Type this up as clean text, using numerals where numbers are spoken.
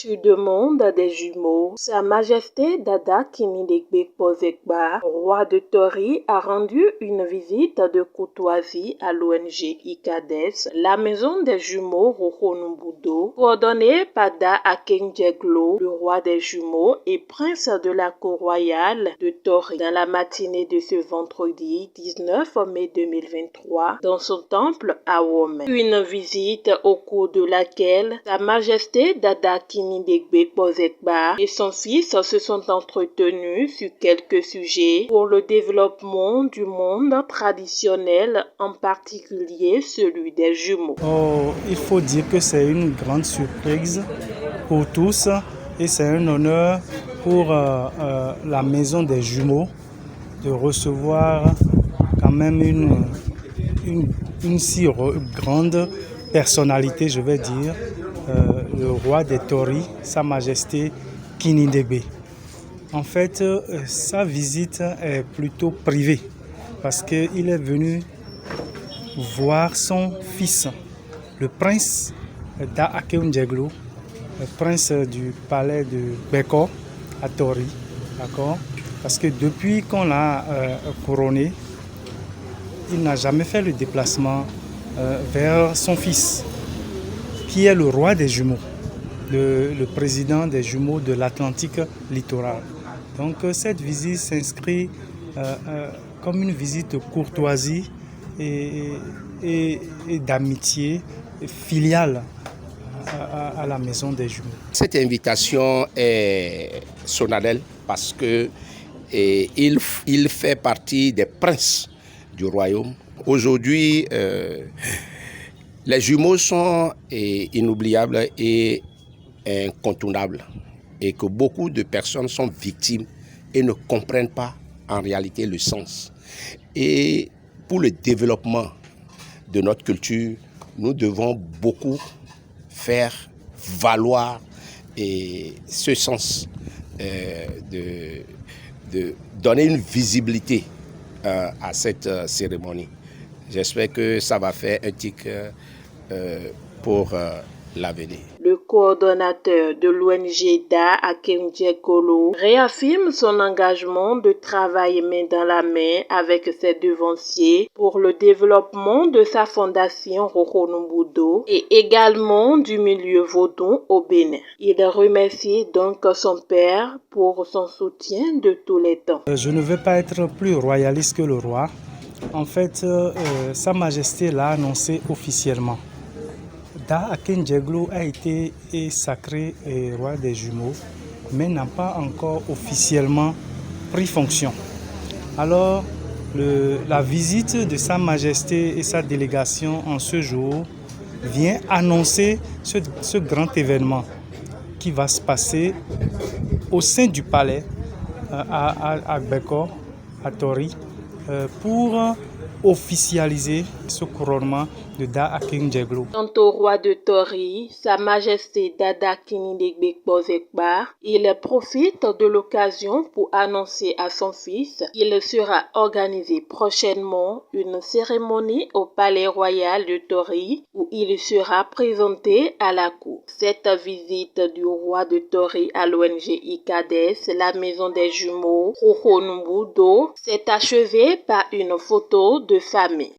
Sur demande des jumeaux, Sa Majesté Dada Kinidegbe Pozekba, roi de Tori, a rendu une visite de courtoisie à l'ONG ICADES, la maison des jumeaux Rohonumbudo, coordonnée par Da Akenjeglo, le roi des jumeaux et prince de la cour royale de Tori, dans la matinée de ce vendredi 19 mai 2023, dans son temple à Wome. Une visite au cours de laquelle Sa Majesté Dada Kinidegbe Pozekba et son fils se sont entretenus sur quelques sujets pour le développement du monde traditionnel, en particulier celui des jumeaux. Il faut dire que c'est une grande surprise pour tous et c'est un honneur pour la maison des jumeaux de recevoir quand même une si grande personnalité, je vais dire, le roi des Tori, Sa Majesté Kinidegbe. En fait, sa visite est plutôt privée parce qu'il est venu voir son fils, le prince Da Akenjeglo, le prince du palais de Beko à Tori, d'accord? Parce que depuis qu'on l'a couronné, il n'a jamais fait le déplacement vers son fils, qui est le roi des jumeaux, le président des jumeaux de l'Atlantique littoral. Donc cette visite s'inscrit comme une visite de courtoisie et d'amitié filiale à la maison des jumeaux. Cette invitation est solennelle parce que il fait partie des princes du royaume. Aujourd'hui, les jumeaux sont inoubliables et incontournables et que beaucoup de personnes sont victimes et ne comprennent pas en réalité le sens. Et pour le développement de notre culture, nous devons beaucoup faire valoir ce sens, de donner une visibilité à cette cérémonie. J'espère que ça va faire un tic pour l'avenir. Le coordonnateur de l'ONG Da Akenjeglo réaffirme son engagement de travailler main dans la main avec ses devanciers pour le développement de sa fondation Rohonumbudo et également du milieu vaudou au Bénin. Il remercie donc son père pour son soutien de tous les temps. Je ne veux pas être plus royaliste que le roi. En fait, Sa Majesté l'a annoncé officiellement. Da Akenjeglo a été sacré roi des jumeaux, mais n'a pas encore officiellement pris fonction. Alors, la visite de Sa Majesté et sa délégation en ce jour vient annoncer ce grand événement qui va se passer au sein du palais à Beko, à Tori, pour officialiser ce couronnement de Da Akenjeglo. Quant au roi de Tori, Sa Majesté Dada Kinidegbe Pozekba, il profite de l'occasion pour annoncer à son fils qu'il sera organisé prochainement une cérémonie au palais royal de Tori où il sera présenté à la cour. Cette visite du roi de Tori à l'ONG ICADES, la maison des jumeaux Rohonumbudo, s'est achevée par une photo de famille.